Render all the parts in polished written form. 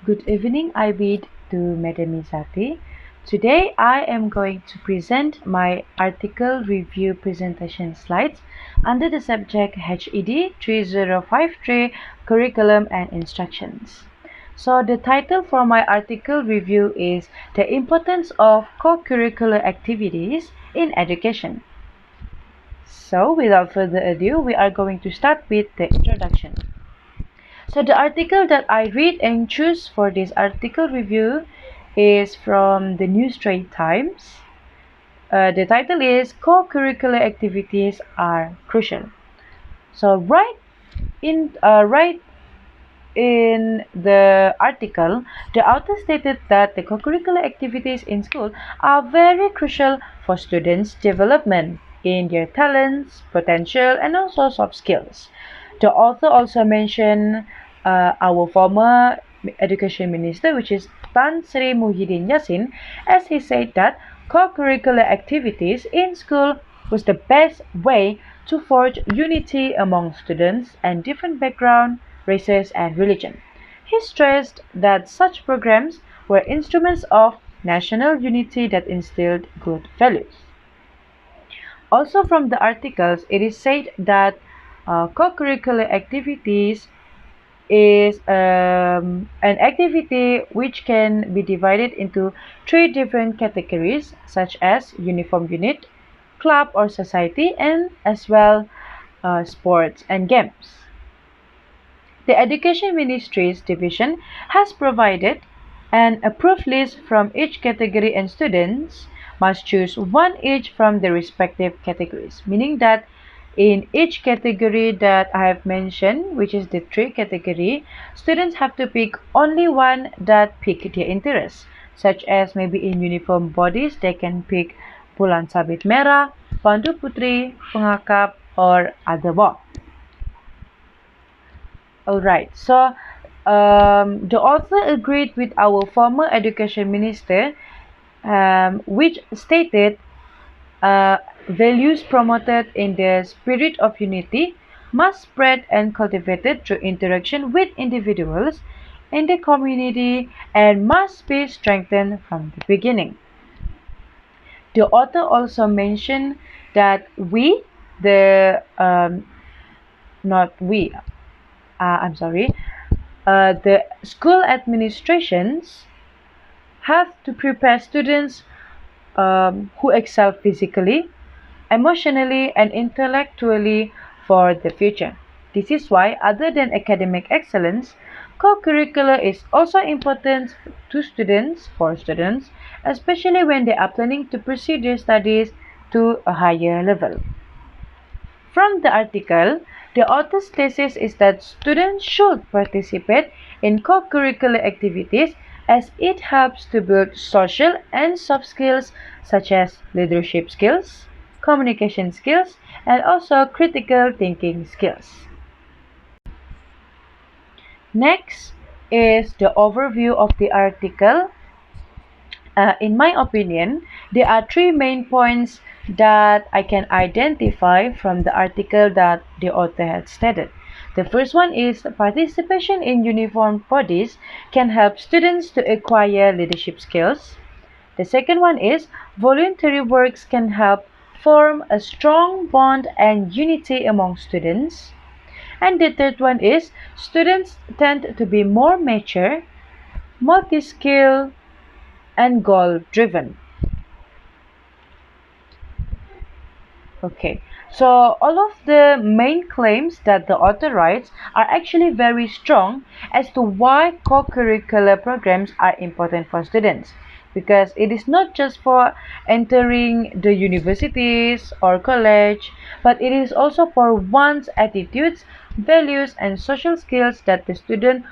Good evening, I bid to Madam Izzati. Today I am going to present my article review presentation slides under the subject HED3053 Curriculum and Instructions. So the title for my article review is The Importance of Co-Curricular Activities in Education. So without further ado, we are going to start with the introduction. So the article that I read and choose for this article review is from the New Straits Times. The title is Co-Curricular Activities Are Crucial. So right in the article, the author stated that the co-curricular activities in school are very crucial for students' development in their talents, potential, and also soft skills. The author also mentioned our former education minister, which is Tan Sri Muhyiddin Yassin, as he said that co-curricular activities in school was the best way to forge unity among students and different backgrounds, races, and religion. He stressed that such programs were instruments of national unity that instilled good values. Also from the articles, it is said that co-curricular activities is an activity which can be divided into three different categories, such as uniform unit, club or society, and as well sports and games. The Education Ministry's division has provided an approved list from each category, and students must choose one each from the respective categories, meaning that in each category that I have mentioned, which is the three category, students have to pick only one that pique their interest, such as maybe in uniform bodies, they can pick Bulan Sabit Merah, Pandu Putri, Pengakap, or Adabah. Alright, so the author agreed with our former education minister, which stated values promoted in the spirit of unity must spread and cultivated through interaction with individuals in the community and must be strengthened from the beginning. The author also mentioned that the school administrations have to prepare students who excel physically, emotionally, and intellectually for the future. This is why, other than academic excellence, co-curricular is also important for students, especially when they are planning to pursue their studies to a higher level. From the article, the author's thesis is that students should participate in co-curricular activities as it helps to build social and soft skills such as leadership skills, communication skills, and also critical thinking skills. Next is the overview of the article. In my opinion, there are three main points that I can identify from the article that the author had stated. The first one is participation in uniform bodies can help students to acquire leadership skills. The second one is voluntary works can help form a strong bond and unity among students. And the third one is students tend to be more mature, multi-skilled, and goal-driven. Okay, so all of the main claims that the author writes are actually very strong as to why co-curricular programs are important for students, because it is not just for entering the universities or college, but it is also for one's attitudes, values, and social skills that the student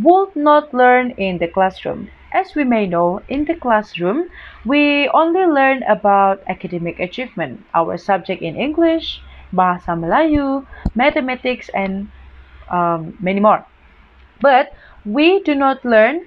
would not learn in the classroom. As we may know, in the classroom, we only learn about academic achievement, our subject in English, Bahasa Melayu, mathematics, and many more. But we do not learn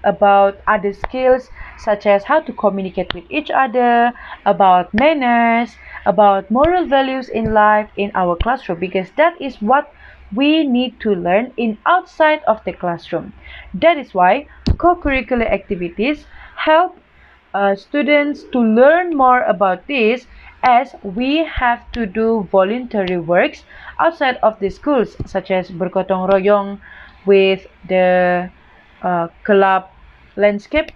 about other skills such as how to communicate with each other, about manners, about moral values in life in our classroom, because that is what we need to learn in outside of the classroom. That is why co-curricular activities help students to learn more about this, as we have to do voluntary works outside of the schools, such as bergotong royong with the club, landscape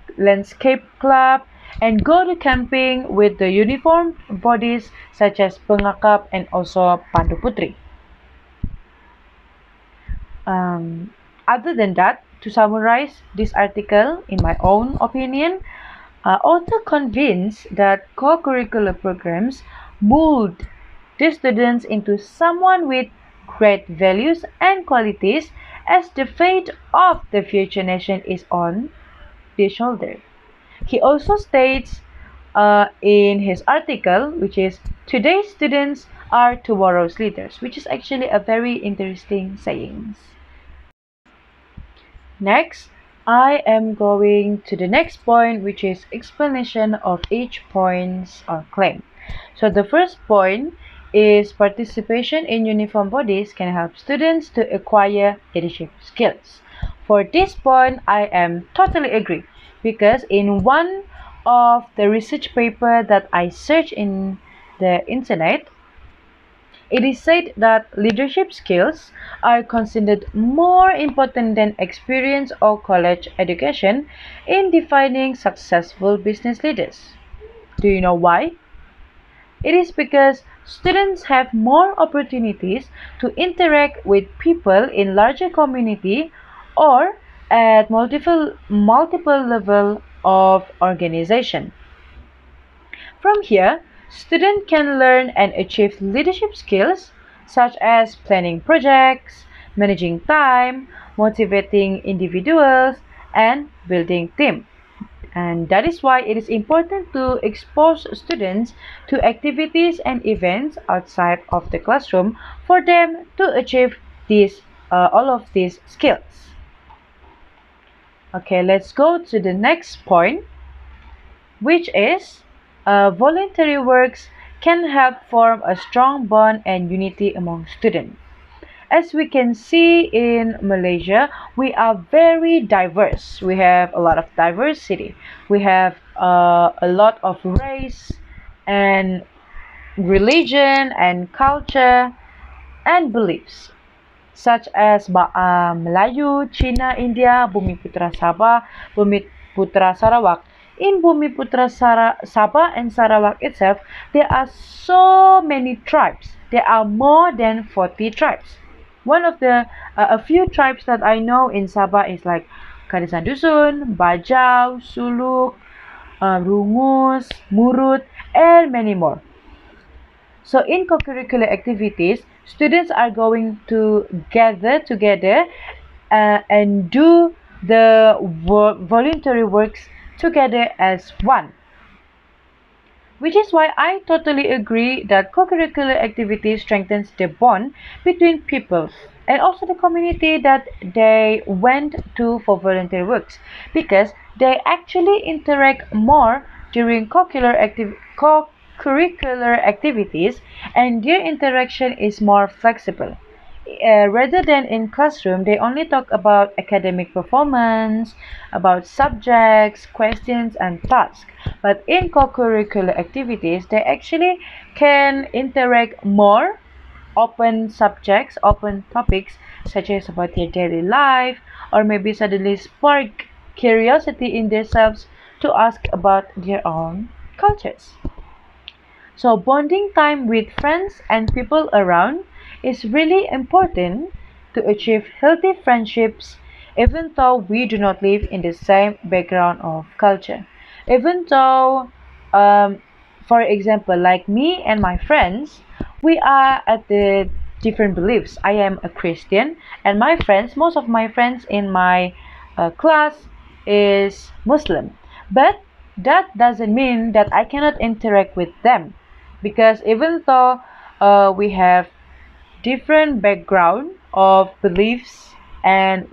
club, and go to camping with the uniform bodies such as pengakap and also pandu putri. Other than that, to summarize this article, in my own opinion, author convinced that co-curricular programs mold the students into someone with great values and qualities, as the fate of the future nation is on their shoulder. He also states in his article, which is today's students are tomorrow's leaders, which is actually a very interesting saying. Next, I am going to the next point, which is explanation of each points or claim. So the first point is participation in uniform bodies can help students to acquire leadership skills. For this point, I am totally agree, because in one of the research paper that I searched in the internet, it is said that leadership skills are considered more important than experience or college education in defining successful business leaders. Do you know why? It is because students have more opportunities to interact with people in larger community or at multiple level of organization. From here, students can learn and achieve leadership skills such as planning projects, managing time, motivating individuals, and building team. And that is why it is important to expose students to activities and events outside of the classroom for them to achieve all of these skills. Okay, let's go to the next point, which is voluntary works can help form a strong bond and unity among students. As we can see in Malaysia, we are very diverse. We have a lot of diversity. We have a lot of race and religion and culture and beliefs, such as Melayu, Cina, India, Bumiputra Sabah, Bumiputra Sarawak. In Bumiputra Sabah and Sarawak itself, there are so many tribes. There are more than 40 tribes. One of the a few tribes that I know in Sabah is like Kadisan Dusun, Bajau, Suluk, Rungus, Murut, and many more. So in co-curricular activities, students are going to gather together and do the voluntary works together as one. Which is why I totally agree that co-curricular activities strengthens the bond between people and also the community that they went to for voluntary works, because they actually interact more during co-curricular activities, and their interaction is more flexible. Rather than in classroom, they only talk about academic performance, about subjects, questions, and tasks. But in co-curricular activities, they actually can interact more, open subjects, open topics, such as about their daily life, or maybe suddenly spark curiosity in themselves to ask about their own cultures. So bonding time with friends and people around is really important to achieve healthy friendships, even though we do not live in the same background of culture. Even though, for example, like me and my friends, we are at the different beliefs. I am a Christian, and my friends, most of my friends in my class is Muslim. But that doesn't mean that I cannot interact with them, because even though we have different background of beliefs and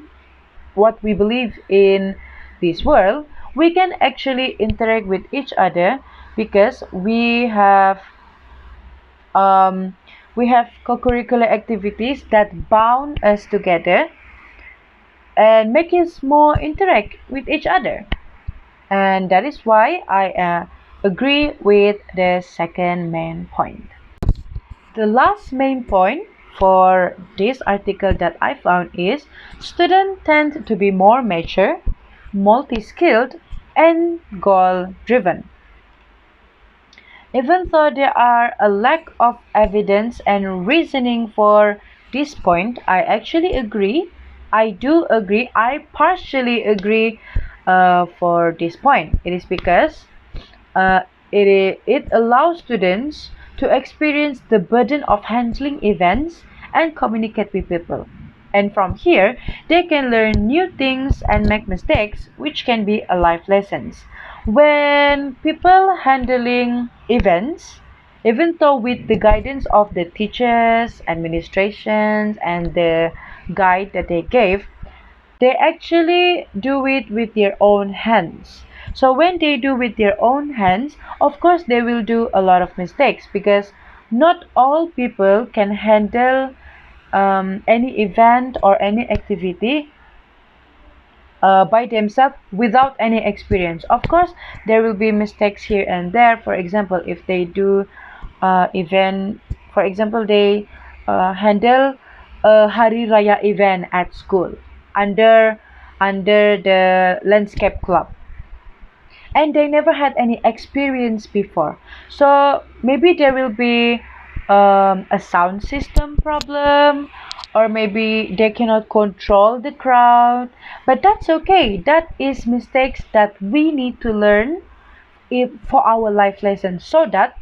what we believe in this world, we can actually interact with each other, because we have we have co-curricular activities that bound us together and make us more interact with each other. And that is why I agree with the second main point. The last main point for this article that I found is students tend to be more mature, multi-skilled, and goal-driven. Even though there are a lack of evidence and reasoning for this point, I actually agree. I do agree. I partially agree for this point. It is because uh, it allows students to experience the burden of handling events and communicate with people. And from here, they can learn new things and make mistakes, which can be a life lessons. When people handling events, even though with the guidance of the teachers, administrations, and the guide that they gave, they actually do it with their own hands. So when they do with their own hands, of course they will do a lot of mistakes because not all people can handle any event or any activity by themselves without any experience. Of course, there will be mistakes here and there. For example, if they do event, for example, they handle a Hari Raya event at school under the landscape club, and they never had any experience before. So maybe there will be a sound system problem, or maybe they cannot control the crowd. But that's okay. That is mistakes that we need to learn if, for our life lessons, so that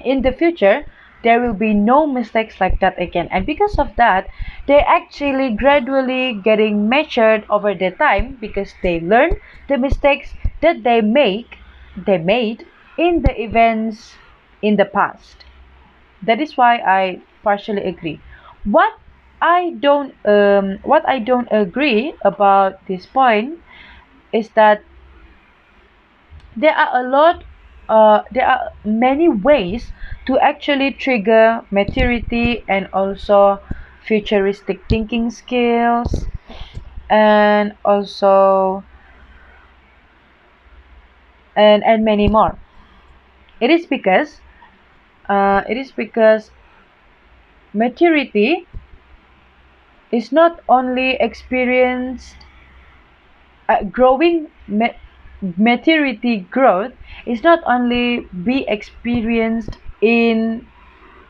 in the future there will be no mistakes like that again. And because of that, they actually gradually getting matured over the time because they learn the mistakes that they made in the events in the past. That is why I partially agree. What I don't agree about this point is that there are many ways to actually trigger maturity and also futuristic thinking skills, and also and many more. It is because maturity is not only experienced growing ma- maturity growth is not only be experienced in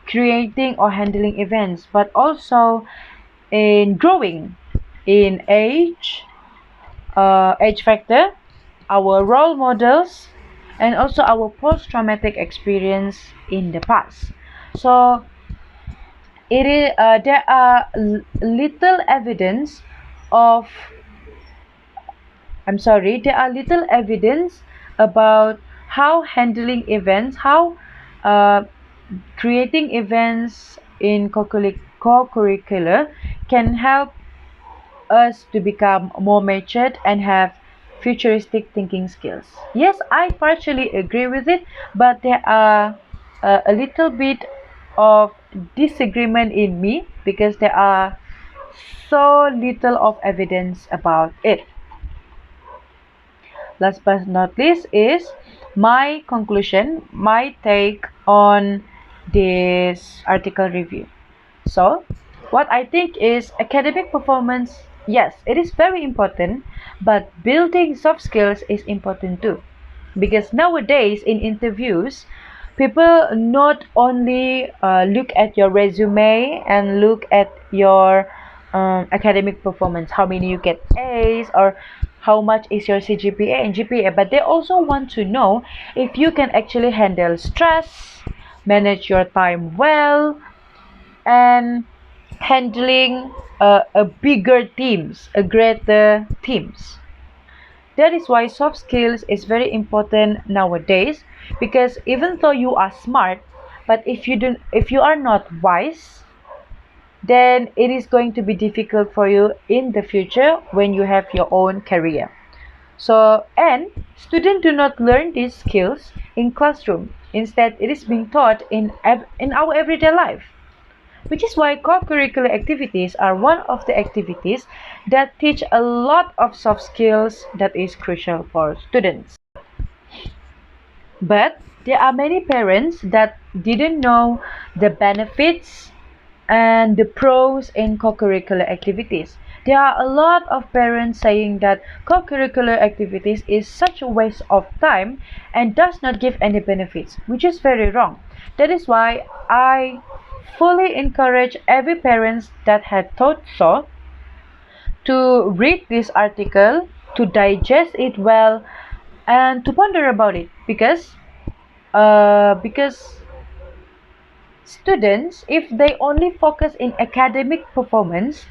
creating or handling events, but also in growing in age factor, our role models, and also our post-traumatic experience in the past. So there are little evidence of there are little evidence about how handling events, how uh, creating events in co-curricular can help us to become more matured and have futuristic thinking skills. Yes, I partially agree with it, but there are a little bit of disagreement in me because there are so little of evidence about it. Last but not least is my conclusion, my take on this article review. So, what I think is academic performance, yes, it is very important, but building soft skills is important too. Because nowadays in interviews, people not only look at your resume and look at your academic performance, how many you get A's or how much is your CGPA and GPA, but they also want to know if you can actually handle stress, manage your time well, and handling a bigger teams, a greater teams. That is why soft skills is very important nowadays, because even though you are smart, but if you are not wise, then it is going to be difficult for you in the future when you have your own career. So, and students do not learn these skills in classroom. Instead, it is being taught in our everyday life. which is why co-curricular activities are one of the activities that teach a lot of soft skills that is crucial for students. But there are many parents that didn't know the benefits and the pros in co-curricular activities. There are a lot of parents saying that co-curricular activities is such a waste of time and does not give any benefits, which is very wrong. That is why I fully encourage every parent that had thought so to read this article, to digest it well, and to ponder about it because students, if they only focus in academic performance,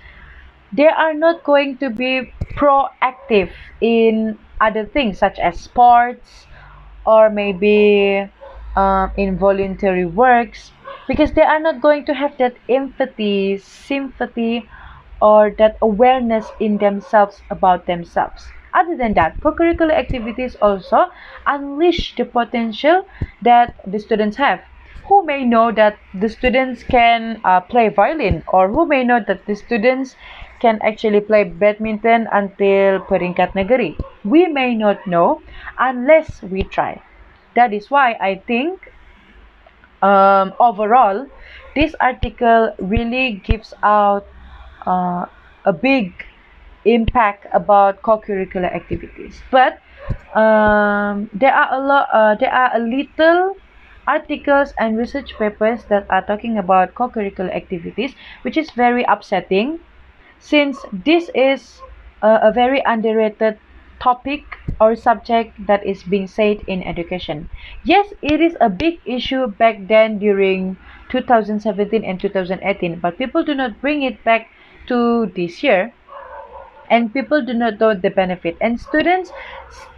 they are not going to be proactive in other things such as sports or maybe in voluntary works, because they are not going to have that empathy, sympathy, or that awareness in themselves about themselves. Other than that, co-curricular activities also unleash the potential that the students have. Who may know that the students can play violin, or who may know that the students can actually play badminton until peringkat negeri? We may not know unless we try. That is why I think overall this article really gives out uh, a big impact about co-curricular activities. But there are a little articles and research papers that are talking about co-curricular activities, which is very upsetting since this is a very underrated topic or subject that is being said in education. Yes, it is a big issue back then during 2017 and 2018, but people do not bring it back to this year, and people do not know the benefit, and students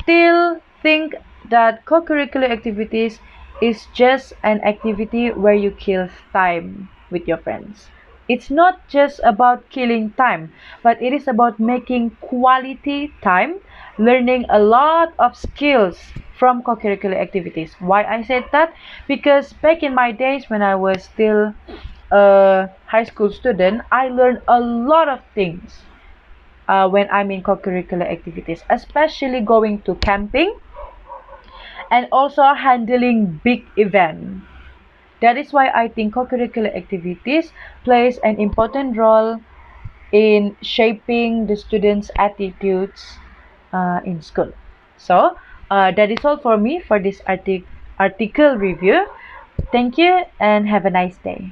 still think that co-curricular activities is just an activity where you kill time with your friends. It's not just about killing time, but it is about making quality time, learning a lot of skills from co-curricular activities. Why I said that? Because back in my days when I was still a high school student, I learned a lot of things when I'm in co-curricular activities, especially going to camping and also handling big events. That is why I think co-curricular activities plays an important role in shaping the students' attitudes in school. So that is all for me for this article review. Thank you and have a nice day.